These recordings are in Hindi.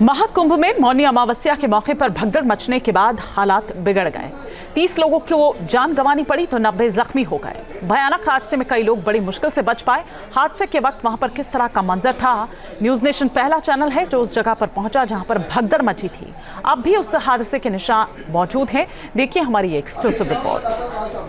महाकुंभ में मौनी अमावस्या के मौके पर भगदड़ मचने के बाद हालात बिगड़ गए। 30 लोगों को जान गंवानी पड़ी तो 90 जख्मी हो गए। भयानक हादसे में कई लोग बड़ी मुश्किल से बच पाए। हादसे के वक्त वहां पर किस तरह का मंजर था, न्यूज नेशन पहला चैनल है जो उस जगह पर पहुंचा जहां पर भगदड़ मची थी। अब भी उस हादसे के निशान मौजूद हैं। देखिए हमारी एक्सक्लूसिव रिपोर्ट।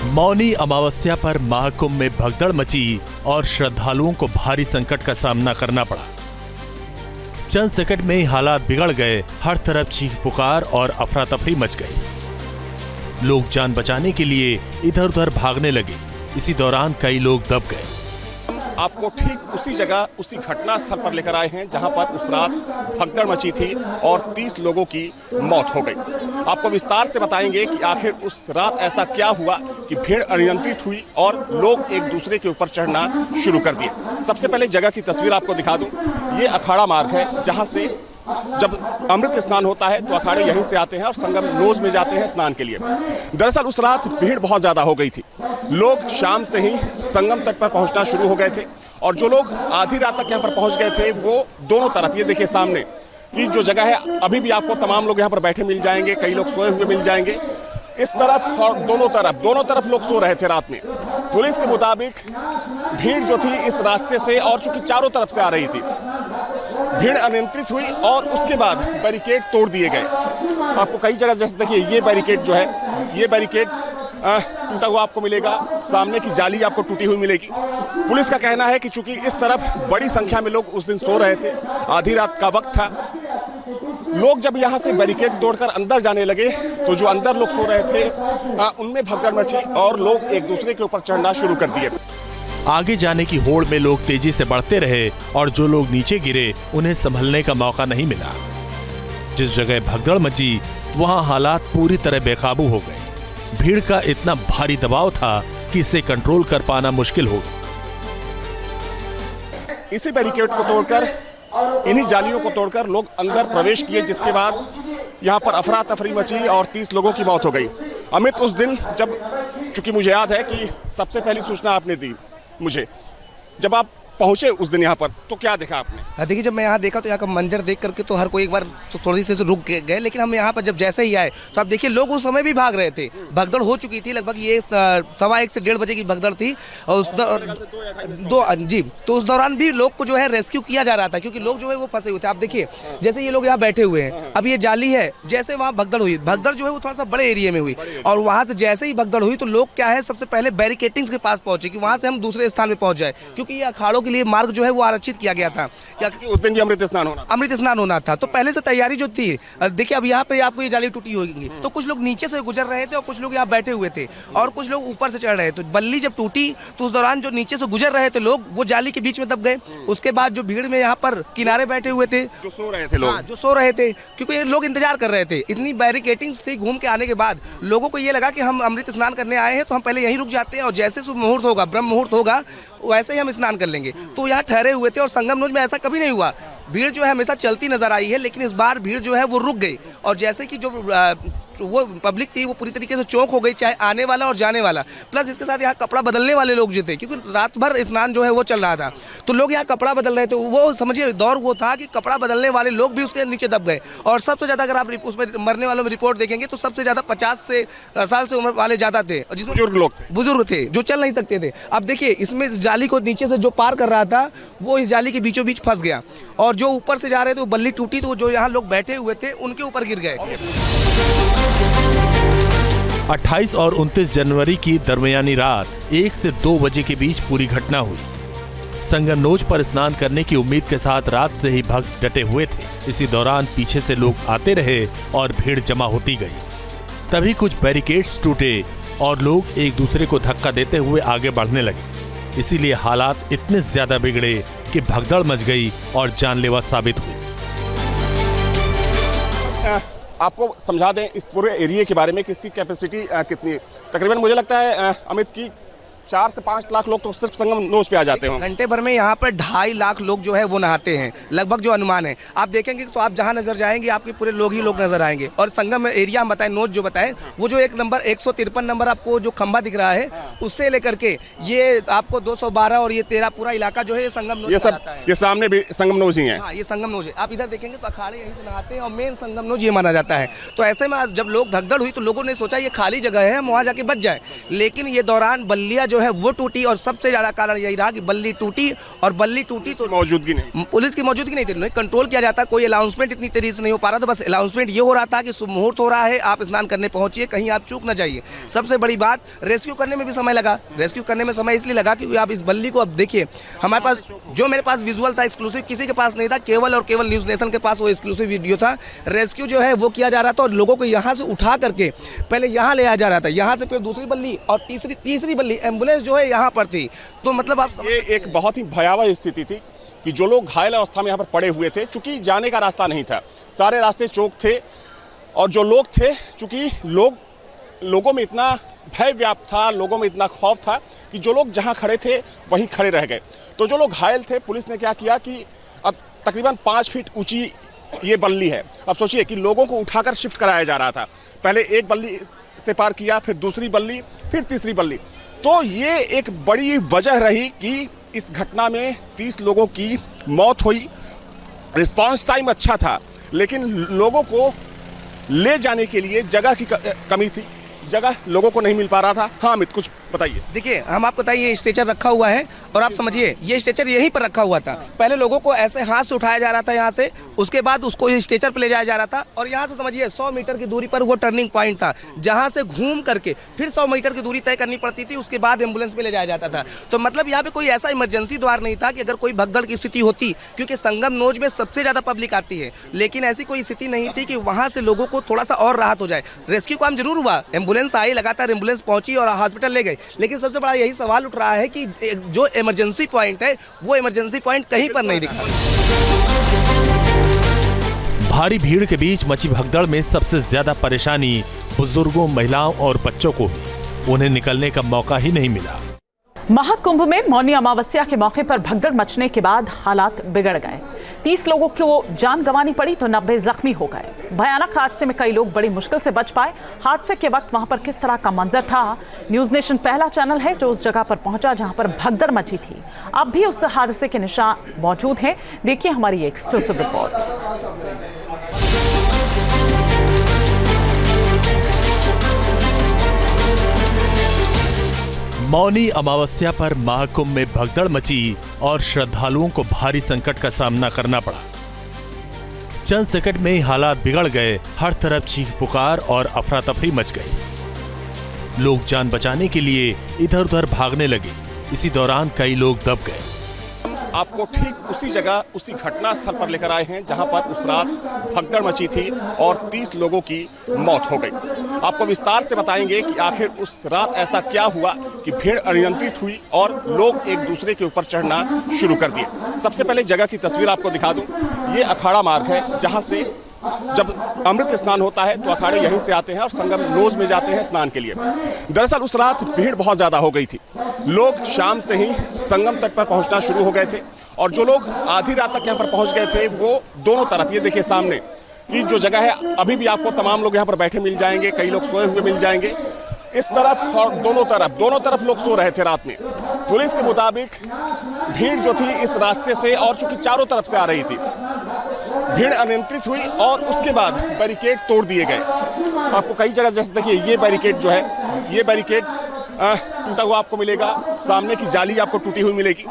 मौनी अमावस्या पर महाकुंभ में भगदड़ मची और श्रद्धालुओं को भारी संकट का सामना करना पड़ा। चंद सेकंड में ही हालात बिगड़ गए। हर तरफ चीख पुकार और अफरा तफरी मच गई। लोग जान बचाने के लिए इधर उधर भागने लगे। इसी दौरान कई लोग दब गए। आपको ठीक उसी जगह, उसी घटना स्थल पर लेकर आए हैं जहां पर उस रात भगदड़ मची थी और 30 लोगों की मौत हो गई। आपको विस्तार से बताएंगे कि आखिर उस रात ऐसा क्या हुआ कि भीड़ अनियंत्रित हुई और लोग एक दूसरे के ऊपर चढ़ना शुरू कर दिए। सबसे पहले जगह की तस्वीर आपको दिखा दूं। ये अखाड़ा मार्ग है जहां से जब अमृत स्नान होता है तो अखाड़े यहीं से आते हैं और संगम नोज में जाते हैं स्नान के लिए। दरअसल उस रात भीड़ बहुत ज्यादा हो गई थी। लोग शाम से ही संगम तट पर पहुंचना शुरू हो गए थे और जो लोग आधी रात तक यहाँ पर पहुंच गए थे वो दोनों तरफ, ये देखिए सामने की जो जगह है, अभी भी आपको तमाम लोग यहाँ पर बैठे मिल जाएंगे, कई लोग सोए हुए मिल जाएंगे। इस तरफ और दोनों तरफ लोग सो रहे थे रात में। पुलिस के मुताबिक भीड़ जो थी इस रास्ते से और चूंकि चारों तरफ से आ रही थी, भीड़ अनियंत्रित हुई और उसके बाद बैरिकेड तोड़ दिए गए। आपको कई जगह जैसे देखिए ये बैरिकेड जो है, ये बैरिकेड टूटा हुआ आपको मिलेगा। सामने की जाली आपको टूटी हुई मिलेगी। पुलिस का कहना है कि चूंकि इस तरफ बड़ी संख्या में लोग उस दिन सो रहे थे, आधी रात का वक्त था, लोग जब यहां से बैरिकेड तोड़कर अंदर जाने लगे तो जो अंदर लोग सो रहे थे उनमें भगदड़ मची और लोग एक दूसरे के ऊपर चढ़ना शुरू कर दिए। आगे जाने की होड़ में लोग तेजी से बढ़ते रहे और जो लोग नीचे गिरे उन्हें संभलने का मौका नहीं मिला। जिस जगह भगदड़ मची वहां हालात पूरी तरह बेकाबू हो गए। भीड़ का इतना भारी दबाव था कि इसे कंट्रोल कर पाना मुश्किल हो गया। इसी बैरिकेड को तोड़कर, इन्हीं जालियों को तोड़कर लोग अंदर प्रवेश किए, जिसके बाद यहां पर अफरा तफरी मची और 30 लोगों की मौत हो गई। अमित, उस दिन जब, चूंकि मुझे याद है कि सबसे पहली सूचना आपने दी मुझे, जब आप पहुंचे उस दिन यहाँ पर, तो क्या देखा आपने? देखिए, जब मैं यहाँ देखा तो यहाँ का मंजर देख करके तो हर कोई एक बार तो थोड़ी सी रुक गए, लेकिन हम यहाँ पर जब जैसे ही आए तो आप देखिए लोग उस समय भी भाग रहे थे। भगदड़ हो चुकी थी, लगभग ये 1:15 से 1:30 बजे की भगदड़ थी और तो उस दौरान भी लोग को जो है रेस्क्यू किया जा रहा था क्योंकि लोग जो है वो फंसे हुए थे। आप देखिए जैसे ये लोग यहाँ बैठे हुए हैं, अब ये जाली है, जैसे वहाँ भगदड़ हुई, भगदड़ जो है वो थोड़ा सा बड़े एरिया में हुई और वहाँ से जैसे ही भगदड़ हुई तो लोग क्या है सबसे पहले बैरिकेटिंग्स के पास पहुंचे कि वहाँ से हम दूसरे स्थान में पहुंच जाए, क्योंकि ये अखाड़ों के लिए मार्ग जो है वो आरक्षित किया गया था। उस दिन भी अमृत स्नान होना था तो पहले से तैयारी जो थी। देखिए अब यहाँ पे आपको ये जाली टूटी होगी तो कुछ लोग नीचे से गुजर रहे थे और कुछ लोग यहाँ बैठे हुए थे और कुछ लोग ऊपर से चढ़ रहे थे। तो बल्ली जब टूटी तो उस दौरान जो नीचे से गुजर रहे थे लोग वो जाली के बीच में दब गए। उसके बाद जो भीड़ में यहाँ पर किनारे बैठे हुए थे, जो सो रहे थे लोग, जो सो रहे थे, क्योंकि लोग इंतजार कर रहे थे। इतनी बैरिकेटिंग्स थी, घूम के आने के बाद लोगों को ये लगा कि हम अमृत स्नान करने आए हैं तो हम पहले यहीं रुक जाते हैं और जैसे शुभ मुहूर्त होगा, ब्रह्म मुहूर्त होगा, वैसे ही हम स्नान कर लेंगे। तो यहाँ ठहरे हुए थे और संगम नोज में ऐसा कभी नहीं हुआ। भीड़ जो है हमेशा चलती नजर आई है, लेकिन इस बार भीड़ जो है वो रुक गई और जैसे कि जो वो पब्लिक थी वो पूरी तरीके से चौंक हो गई, चाहे आने वाला और जाने वाला, प्लस इसके साथ यहाँ कपड़ा बदलने वाले लोग जो थे, क्योंकि रात भर स्नान जो है वो चल रहा था तो लोग यहाँ कपड़ा बदल रहे थे। वो समझिए दौर वो था कि कपड़ा बदलने वाले लोग भी उसके नीचे दब गए और सबसे ज्यादा अगर आप उसमें मरने वालों में रिपोर्ट देखेंगे तो सबसे ज्यादा 50 साल से उम्र वाले ज्यादा थे, जिसमें बुजुर्ग थे जो चल नहीं सकते थे। अब देखिए इसमें इस जाली को नीचे से जो पार कर रहा था वो इस जाली के बीचों बीच फंस गया और जो ऊपर से जा रहे थे वो बल्ली टूटी तो जो यहाँ लोग बैठे हुए थे उनके ऊपर गिर गए। 28 और 29 जनवरी की दरमियानी रात 1 से 2 बजे के बीच पूरी घटना हुई। संगम नोज पर स्नान करने की उम्मीद के साथ रात से ही भक्त डटे हुए थे। इसी दौरान पीछे से लोग आते रहे और भीड़ जमा होती गई। तभी कुछ बैरिकेड्स टूटे और लोग एक दूसरे को धक्का देते हुए आगे बढ़ने लगे। इसीलिए हालात इतने ज्यादा बिगड़े कि भगदड़ मच गई और जानलेवा साबित हुई। आपको समझा दें इस पूरे एरिया के बारे में कि इसकी कैपेसिटी कितनी है। तकरीबन मुझे लगता है अमित की 4 से 5 लाख लोग तो सिर्फ संगम नोज पे आ जाते हैं। घंटे भर में यहाँ पर 2.5 लाख लोग जो है वो नहाते हैं, लगभग जो अनुमान है। आप देखेंगे तो आप जहाँ नजर जाएंगे आपके पूरे लोग ही लोग नजर आएंगे। और संगम एरिया हम बताएं, नोज जो बताएं, वो जो एक नंबर 153 नंबर आपको जो खंबा दिख रहा है, उससे लेकर के ये आपको 212 और ये 13 पूरा इलाका जो है ये संगम नोज ये सब ये सामने भी संगम नोज ही है। हाँ, ये संगम नोज है। आप इधर देखेंगे तो अखाड़े यहीं से नहाते हैं और मेन संगम नोज ये माना जाता है। तो ऐसे में जब लोग भगदड़ हुई तो लोगों ने सोचा ये खाली जगह है, हम वहाँ जाके बच जाए, लेकिन ये दौरान बल्लियाँ जो है वो टूटी और सबसे ज्यादा कारण यही रहा कि बल्ली टूटी। और बल्ली टूटी तो मौजूदगी नहीं, पुलिस की मौजूदगी नहीं थी, कंट्रोल किया जाता, कोई अनाउंसमेंट इतनी तेजी से नहीं हो पा रहा था। बस अनाउंसमेंट ये हो रहा था कि शुभ मुहूर्त हो रहा है, आप स्नान करने पहुंचिए, कहीं आप चूक ना जाइए। सबसे बड़ी बात, रेस्क्यू करने में भी समय लगा। रेस्क्यू करने में समय इसलिए लगा कि आप इस बल्ली को अब देखिए, हमारे पास जो मेरे पास विजुअल था एक्सक्लूसिव, किसी के पास नहीं था, केवल और केवल न्यूज नेशन के पास वो एक्सक्लूसिव वीडियो था। रेस्क्यू जो है वो किया जा रहा था और लोगों को यहाँ से उठा करके पहले यहाँ ले आया जा रहा था, यहाँ से फिर दूसरी बल्ली और तीसरी बल्ली एम्बुलेंस जो है यहाँ पर थी। तो मतलब आप ये एक बहुत ही भयावह स्थिति थी कि जो लोग घायल अवस्था में यहाँ पर पड़े हुए थे, चूंकि जाने का रास्ता नहीं था, सारे रास्ते चौक थे, और जो लोग थे, चूंकि लोगों में इतना भय व्याप्त था, लोगों में इतना खौफ था कि जो लोग जहाँ खड़े थे वहीं खड़े रह गए। तो जो लोग घायल थे, पुलिस ने क्या किया कि अब तकरीबन 5 फीट ऊंची ये बल्ली है। अब सोचिए कि लोगों को उठाकर शिफ्ट कराया जा रहा था, पहले एक बल्ली से पार किया, फिर दूसरी बल्ली, फिर तीसरी बल्ली। तो ये एक बड़ी वजह रही कि इस घटना में 30 लोगों की मौत हुई। रिस्पांस टाइम अच्छा था, लेकिन लोगों को ले जाने के लिए जगह की कमी थी, जगह लोगों को नहीं मिल पा रहा था। हाँ अमित, कुछ बताइए। देखिए, हम आपको बताइए, ये स्ट्रेचर रखा हुआ है और आप समझिए ये स्ट्रेचर यहीं पर रखा हुआ था। पहले लोगों को ऐसे हाथ से उठाया जा रहा था यहाँ से, उसके बाद उसको स्ट्रेचर पे ले जाया जा रहा था, और यहाँ से समझिए 100 मीटर की दूरी पर वो टर्निंग पॉइंट था, जहाँ से घूम करके फिर 100 मीटर की दूरी तय करनी पड़ती थी, उसके बाद एम्बुलेंस में ले जाया जाता था। तो मतलब यहाँ पे कोई ऐसा इमरजेंसी द्वार नहीं था कि अगर कोई भगदड़ की स्थिति होती, क्योंकि संगम नोज में सबसे ज्यादा पब्लिक आती है, लेकिन ऐसी कोई स्थिति नहीं थी कि वहाँ से लोगों को थोड़ा सा और राहत हो जाए। रेस्क्यू काम जरूर हुआ, एम्बुलेंस आई, लगातार एम्बुलेंस पहुंची और हॉस्पिटल ले गई, लेकिन सबसे बड़ा यही सवाल उठ रहा है कि जो इमरजेंसी पॉइंट है वो इमरजेंसी पॉइंट कहीं पर नहीं दिखा। भारी भीड़ के बीच मची भगदड़ में सबसे ज्यादा परेशानी बुजुर्गों, महिलाओं और बच्चों को हुई। उन्हें निकलने का मौका ही नहीं मिला। महाकुंभ में मौनी अमावस्या के मौके पर भगदड़ मचने के बाद हालात बिगड़ गए। 30 लोगों को जान गंवानी पड़ी तो 90 जख्मी हो गए। भयानक हादसे में कई लोग बड़ी मुश्किल से बच पाए। हादसे के वक्त वहां पर किस तरह का मंजर था, न्यूज नेशन पहला चैनल है जो उस जगह पर पहुंचा जहां पर भगदड़ मची थी। अब भी उस हादसे के निशान मौजूद हैं। देखिए हमारी एक्सक्लूसिव रिपोर्ट। मौनी अमावस्या पर महाकुंभ में भगदड़ मची और श्रद्धालुओं को भारी संकट का सामना करना पड़ा। चंद सेकंड में ही हालात बिगड़ गए। हर तरफ चीख पुकार और अफरा तफरी मच गई। लोग जान बचाने के लिए इधर उधर भागने लगे। इसी दौरान कई लोग दब गए। आपको ठीक उसी जगह, उसी घटना स्थल पर लेकर आए हैं जहां पर उस रात भगदड़ मची थी और 30 लोगों की मौत हो गई। आपको विस्तार से बताएंगे कि आखिर उस रात ऐसा क्या हुआ कि भीड़ अनियंत्रित हुई और लोग एक दूसरे के ऊपर चढ़ना शुरू कर दिए। सबसे पहले जगह की तस्वीर आपको दिखा दूं। ये अखाड़ा मार्ग है जहां से जब अमृत स्नान होता है तो अखाड़े यहीं से आते हैं और संगम नोज में जाते हैं स्नान के लिए। दरअसल उस रात भीड़ बहुत ज्यादा हो गई थी। लोग शाम से ही संगम तट पर पहुंचना शुरू हो गए थे और जो लोग आधी रात तक यहाँ पर पहुंच गए थे वो दोनों तरफ, ये देखिए सामने की जो जगह है, अभी भी आपको तमाम लोग यहाँ पर बैठे मिल जाएंगे, कई लोग सोए हुए मिल जाएंगे। इस तरफ और दोनों तरफ लोग सो रहे थे रात में। पुलिस के मुताबिक भीड़ जो थी इस रास्ते से, और चूंकि चारों तरफ से आ रही थी, भीड़ अनियंत्रित हुई और उसके बाद बैरिकेड तोड़ दिए गए। आपको कई जगह, जैसे देखिए ये बैरिकेड जो है, ये बैरिकेड टूटा हुआ आपको मिलेगा, सामने की जाली आपको टूटी हुई मिलेगी।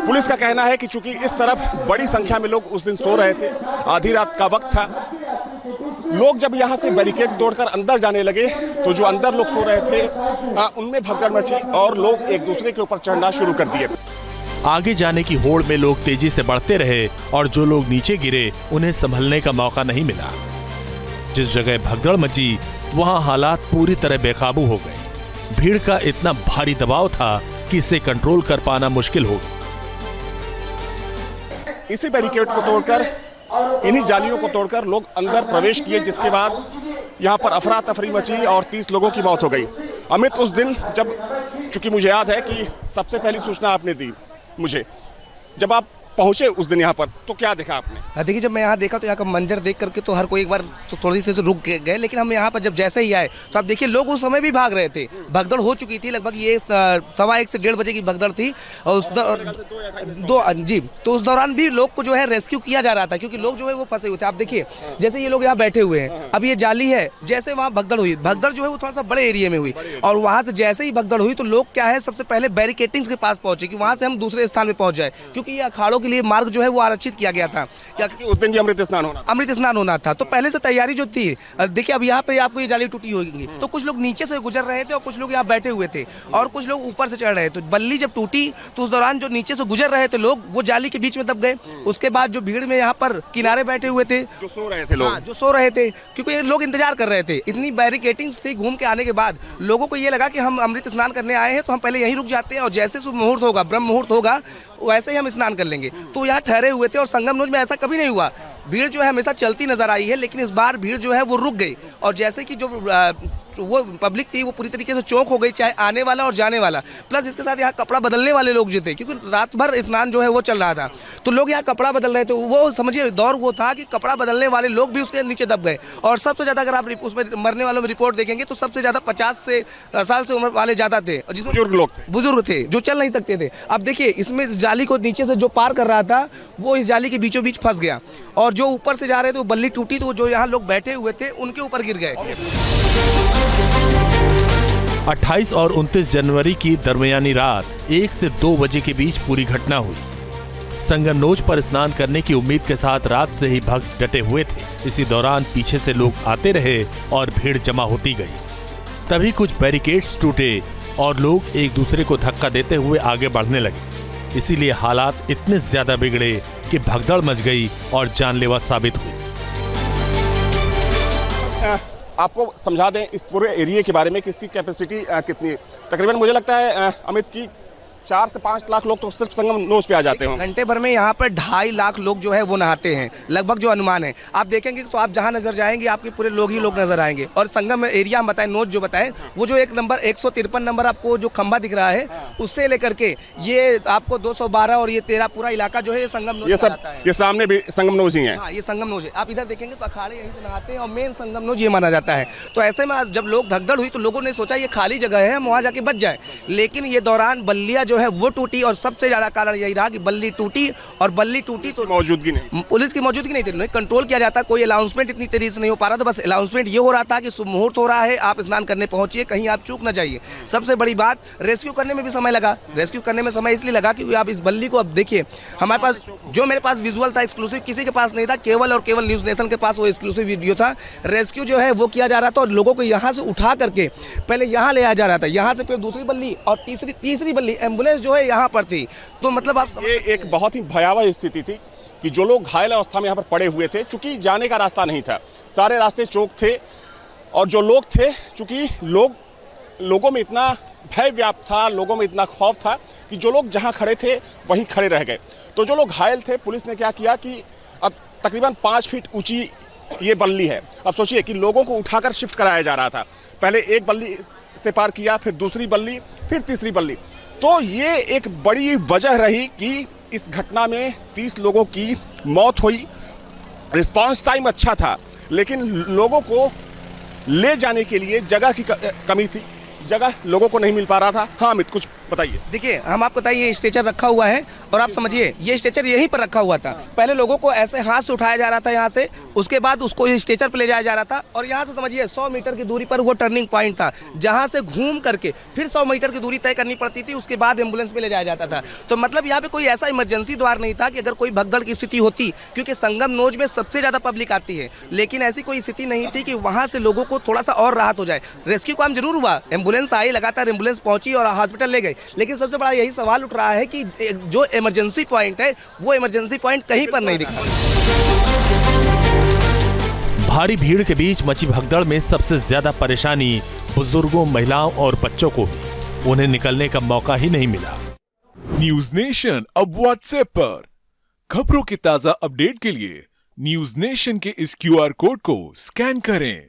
पुलिस का कहना है कि चूंकि इस तरफ बड़ी संख्या में लोग उस दिन सो रहे थे, आधी रात का वक्त था, लोग जब यहाँ से बैरिकेड तोड़कर अंदर जाने लगे तो जो अंदर लोग सो रहे थे उनमें भगदड़ मची और लोग एक दूसरे के ऊपर चढ़ना शुरू कर दिए। आगे जाने की होड़ में लोग तेजी से बढ़ते रहे और जो लोग नीचे गिरे उन्हें संभलने का मौका नहीं मिला। जिस जगह भगदड़ मची वहां हालात पूरी तरह बेकाबू हो गए। भीड़ का इतना भारी दबाव था कि इसे कंट्रोल कर पाना मुश्किल हो गया। इसी बैरिकेड को तोड़कर, इन्हीं जालियों को तोड़कर लोग अंदर प्रवेश किए, जिसके बाद यहाँ पर अफरा तफरी मची और 30 लोगों की मौत हो गई। अमित, उस दिन जब, चूंकि मुझे याद है कि सबसे पहली सूचना आपने दी मुझे, जब आप पहुंचे उस दिन यहाँ पर, तो क्या देखा आपने? देखिए, जब मैं यहाँ देखा तो यहाँ का मंजर देख करके तो हर कोई एक बार तो थोड़ी सी रुक गए, लेकिन हम यहाँ पर जब जैसे ही आए तो आप देखिए लोग उस समय भी भाग रहे थे। भगदड़ हो चुकी थी, लगभग ये 1:15 से 1:30 बजे की भगदड़ थी और उस तो उस दौरान भी लोग को जो है रेस्क्यू किया जा रहा था, क्योंकि लोग जो है वो फंसे हुए थे। आप देखिए जैसे ये लोग यहाँ बैठे हुए हैं, अब ये जाली है, जैसे वहाँ भगदड़ हुई, भगदड़ जो है वो थोड़ा सा बड़े एरिया में हुई और वहाँ से जैसे ही भगदड़ हुई तो लोग क्या है सबसे पहले बैरिकेटिंग्स के पास पहुंचे कि वहाँ से हम दूसरे स्थान में पहुंच जाए, क्योंकि ये अखाड़ों के लिए मार्ग जो है वो आरक्षित किया गया था। उस दिन भी अमृत स्नान होना था, तो पहले से तैयारी जो थी। देखिए अब यहाँ पे आपको ये जाली टूटी होगी, तो कुछ लोग नीचे से गुजर रहे थे और कुछ लोग यहाँ बैठे हुए थे और कुछ लोग ऊपर से चढ़ रहे थे। तो बल्ली जब टूटी तो उस दौरान जो नीचे से गुजर रहे थे लोग वो जाली के बीच में दब गए। उसके बाद जो भीड़ में यहाँ पर किनारे बैठे हुए थे, जो सो रहे थे लोग, जो सो रहे थे, क्योंकि लोग इंतजार कर रहे थे। इतनी बैरिकेटिंग्स थी, घूम के आने के बाद लोगों को ये लगा कि हम अमृत स्नान करने आए हैं तो हम पहले यहीं रुक जाते हैं और जैसे शुभ मुहूर्त होगा, ब्रह्म मुहूर्त होगा, वैसे ही हम स्नान कर लेंगे। तो यहाँ ठहरे हुए थे और संगम नोज में ऐसा कभी नहीं हुआ। भीड़ जो है हमेशा चलती नजर आई है, लेकिन इस बार भीड़ जो है वो रुक गई और जैसे कि जो वो पब्लिक थी वो पूरी तरीके से चौंक हो गई, चाहे आने वाला और जाने वाला, प्लस इसके साथ यहाँ कपड़ा बदलने वाले लोग जो थे, क्योंकि रात भर स्नान जो है वो चल रहा था, तो लोग यहाँ कपड़ा बदल रहे थे। वो समझिए दौर वो था कि कपड़ा बदलने वाले लोग भी उसके नीचे दब गए। और सबसे ज़्यादा अगर आप उसमें मरने वालों में रिपोर्ट देखेंगे तो सबसे ज़्यादा 50 साल से उम्र वाले ज़्यादा थे, और जिसमें बुजुर्ग थे जो चल नहीं सकते थे। अब देखिए इसमें इस जाली को नीचे से जो पार कर रहा था वो इस जाली के बीचों बीच फंस गया और जो ऊपर से जा रहे थे वो बल्ली टूटी तो जो यहाँ लोग बैठे हुए थे उनके ऊपर गिर गए। 28 और 29 जनवरी की दरमियानी रात 1 से 2 बजे के बीच पूरी घटना हुई। संगम नोज पर स्नान करने की उम्मीद के साथ रात से ही भक्त डटे हुए थे। इसी दौरान पीछे से लोग आते रहे और भीड़ जमा होती गई। तभी कुछ बैरिकेड्स टूटे और लोग एक दूसरे को धक्का देते हुए आगे बढ़ने लगे। इसीलिए हालात इतने ज्यादा बिगड़े कि भगदड़ मच गई और जानलेवा साबित हुई। आपको समझा दें इस पूरे एरिया के बारे में कि इसकी कैपेसिटी कितनी है। तकरीबन मुझे लगता है अमित की 4 से 5 लाख लोग तो सिर्फ संगम नोज पे आ जाते हैं। घंटे भर में यहाँ पर 2.5 लाख लोग जो है वो नहाते हैं, लगभग जो अनुमान है। आप देखेंगे तो आप जहाँ नजर जाएंगे आपके पूरे लोग ही लोग नजर आएंगे। और संगम एरिया हम बताएं, नोज जो बताएं, वो जो एक नंबर 153 नंबर आपको जो खंबा दिख रहा है उससे लेकर के ये आपको 212 और ये 13 पूरा इलाका जो है ये संगम नोज, ये सब ये सामने भी संगम नोज ही है। हाँ, ये संगम नोज है। आप इधर देखेंगे तो अखाड़े यहीं से नहाते हैं और मेन संगम नोज ये माना जाता है। तो ऐसे में जब लोग भगदड़ हुई तो लोगों ने सोचा ये खाली जगह है, हम वहाँ जाके बच जाए, लेकिन ये दौरान बल्लियाँ जो है वो टूटी और सबसे ज्यादा कारण यही रहा कि बल्ली टूटी और बल्ली टूटी तो मौजूदगी नहीं, पुलिस की मौजूदगी नहीं थी, कंट्रोल किया जाता, कोई अनाउंसमेंट इतनी तेजी से नहीं हो पा रहा था। बस अनाउंसमेंट ये हो रहा था कि शुभ मुहूर्त हो रहा है, आप स्नान करने पहुंचिए, कहीं आप चूक ना जाइए। सबसे बड़ी बात, रेस्क्यू करने में भी समय लगा। रेस्क्यू करने में समय इसलिए लगा क्योंकि आप इस बल्ली को अब देखिए, हमारे पास जो मेरे पास विजुअल था एक्सक्लूसिव किसी के पास नहीं था, केवल और केवल न्यूज नेशन के पास वो एक्सक्लूसिव वीडियो था। रेस्क्यू जो है वो किया जा रहा था और लोगों को यहाँ से उठा करके पहले यहाँ ले आया जा रहा था, यहाँ से फिर दूसरी बल्ली और तीसरी बल्ली एम्बुलेंस जो है यहाँ पर थी। तो मतलब आप ये एक बहुत ही भयावह स्थिति थी कि जो लोग घायल अवस्था में यहाँ पर पड़े हुए थे, चूंकि जाने का रास्ता नहीं था, सारे रास्ते चौक थे और जो लोग थे, चूंकि लोगों में इतना भय व्याप्त था, लोगों में इतना खौफ था कि जो लोग जहाँ खड़े थे वहीं खड़े रह गए। तो जो लोग घायल थे, पुलिस ने क्या किया कि अब तकरीबन 5 फीट ऊंची ये बल्ली है। अब सोचिए कि लोगों को उठाकर शिफ्ट कराया जा रहा था, पहले एक बल्ली से पार किया, फिर दूसरी बल्ली, फिर तीसरी बल्ली। तो ये एक बड़ी वजह रही कि इस घटना में 30 लोगों की मौत हुई। रिस्पांस टाइम अच्छा था, लेकिन लोगों को ले जाने के लिए जगह की कमी थी, जगह लोगों को नहीं मिल पा रहा था। हाँ अमित, कुछ बताइए। देखिए हम आपको बताइए, ये स्ट्रेचर रखा हुआ है और आप समझिए ये स्ट्रेचर यहीं पर रखा हुआ था। पहले लोगों को ऐसे हाथ से उठाया जा रहा था यहाँ से, उसके बाद उसको स्ट्रेचर पे ले जाया जा रहा था और यहाँ से समझिए 100 मीटर की दूरी पर वो टर्निंग पॉइंट था, जहाँ से घूम करके फिर 100 मीटर की दूरी तय करनी पड़ती थी, उसके बाद एम्बुलेंस में ले जाया जाता था। तो मतलब यहाँ पे कोई ऐसा इमरजेंसी द्वार नहीं था कि अगर कोई भगदड़ की स्थिति होती, क्योंकि संगम नोज में सबसे ज़्यादा पब्लिक आती है, लेकिन ऐसी कोई स्थिति नहीं थी कि वहाँ से लोगों को थोड़ा सा और राहत हो जाए। रेस्क्यू काम जरूर हुआ, एम्बुलेंस आई, लगातार एम्बुलेंस पहुंची और हॉस्पिटल ले गई, लेकिन सबसे बड़ा यही सवाल उठ रहा है कि जो इमरजेंसी पॉइंट है वो इमरजेंसी पॉइंट कहीं पर नहीं दिखा। भारी भीड़ के बीच मची भगदड़ में सबसे ज्यादा परेशानी बुजुर्गों, महिलाओं और बच्चों को हुई। उन्हें निकलने का मौका ही नहीं मिला। न्यूज नेशन अब व्हाट्सएप पर खबरों की ताजा अपडेट के लिए न्यूज नेशन के इस QR कोड को स्कैन करें।